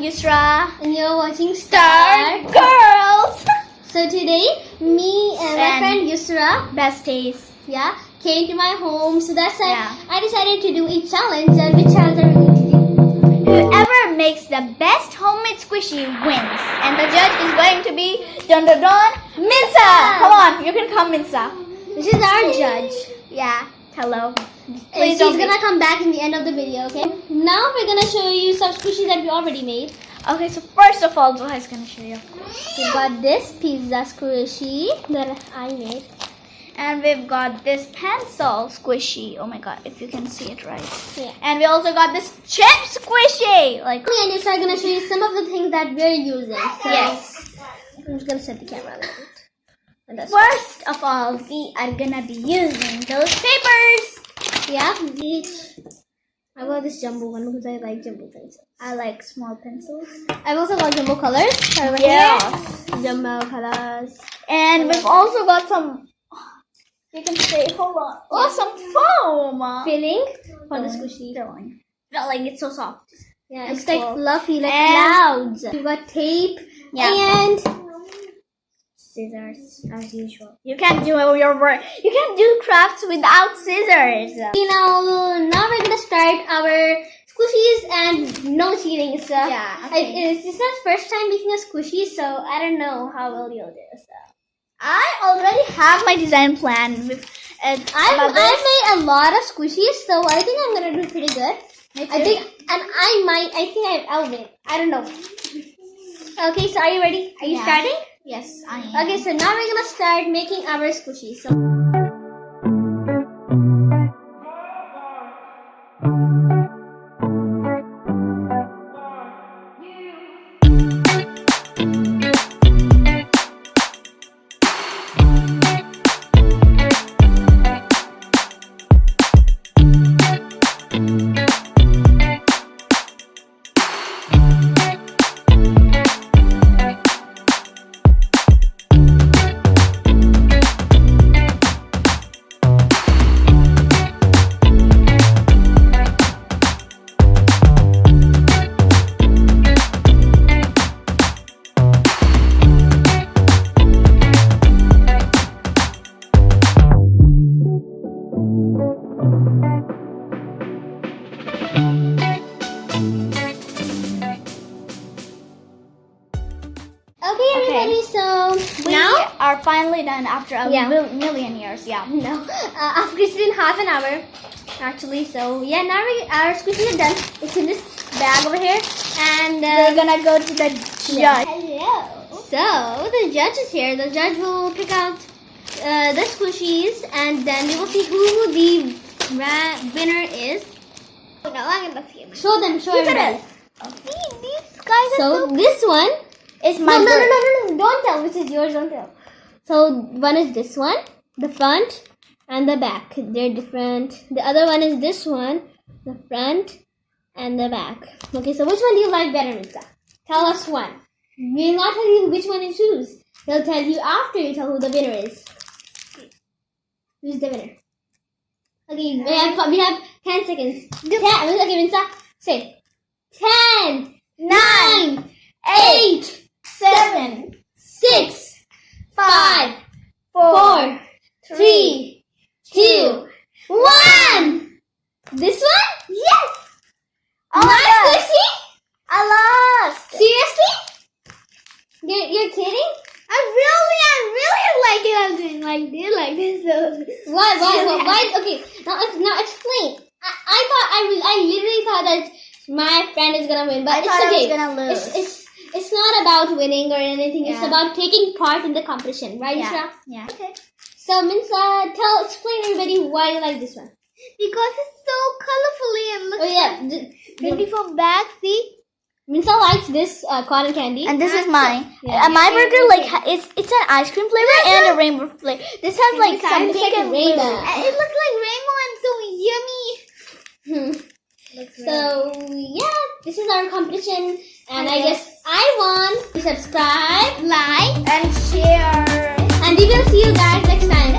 Yusra. And you're watching Star Girls. So today, me and my friend Yusra, Besties. yeah, came to my home. So that's why Yeah. I decided to do a challenge. And which challenge are we going to do? Whoever makes the best homemade squishy wins. And the judge is going to be dun dun dun Minsa. Come on, you can come Minsa. This is our judge. Yeah. Hello. And Please she's don't gonna come back in the end of the video, okay? Now we're gonna show you some squishies that we already made. Okay, so first of all, Zoha is gonna show you. We got this pizza squishy that I made. And we've got this pencil squishy. Oh my god, if you can see it right. Yeah. And we also got this chip squishy. Like, Me and Yusra are gonna show you some of the things that we're using. So yes. I'm just gonna set the camera like that. And that's First of all, we are gonna be using those papers. yeah. I got this jumbo one because I like jumbo pencils. I like small pencils. I've also got jumbo colors. Over Yeah. here. Jumbo colors. And we've also got some, you can say, hold on. Oh, some foam. Filling for the squishy. Filling. Felt like it's so soft. Yeah, It's it's like cool. fluffy, like And- clouds. We got tape and Scissors, as usual. You can't do your work. You can't do crafts without scissors. now we're gonna start our squishies and no cheating stuff. Yeah, okay. This is our first time making a squishy, so I don't know how well you'll do. So I already have my design plan. I've made a lot of squishies, so I think I'm gonna do pretty good. I think I'll win. I don't know. Okay, so are you ready? Are you Yeah. starting? Yes, I am. Okay, so now we're gonna start making our squishies. So okay, everybody. So We now. are finally done after a Yeah. million years. Yeah. No, after it's been half an hour, actually. So yeah, now our squishies are done. It's in this bag over here, and We're gonna go to the judge. hello. So the judge is here. The judge will pick out the squishies, and then we will see who the winner is. No, I'm gonna see him. Show them. Show Look at everybody. See, these guys are So this one. It's my No, bird. Don't tell which is yours. Don't tell. So one is this one, the front and the back. They're different. The other one is this one, the front and the back. Okay, so which one do you like better, Mitsa? Tell us one. We'll not tell you which one to choose. They'll tell you after you tell who the winner is. Who's the winner? Okay, we have 10 seconds. 10. Okay, Mitsa, say 10, 9, 8, 7, 6, 5, 4, 3, 2, 1. This one? Yes. Oh my Nice God. squishy? I lost. Seriously? You're kidding? I really like it. I'm doing like this. So. Why? Okay, now explain. I literally thought that my friend is gonna win, but I it's thought I okay. was gonna lose. It's not about winning or anything. It's Yeah. about taking part in the competition, right, Yeah. Yusra? Yeah. Okay. So, Minsa, explain everybody why you like this one. Because it's so colorfully and looks Oh yeah, pretty from back. See. Minsa likes this cotton candy. And this is mine. Yeah. My burger it's an ice cream flavor and a rainbow flavor. This has like It's some like pink and blue. rainbow. It looks like rainbow and so yummy. So yeah, this is our competition, and I guess I won. Subscribe, Like and share. and we will see you guys next time.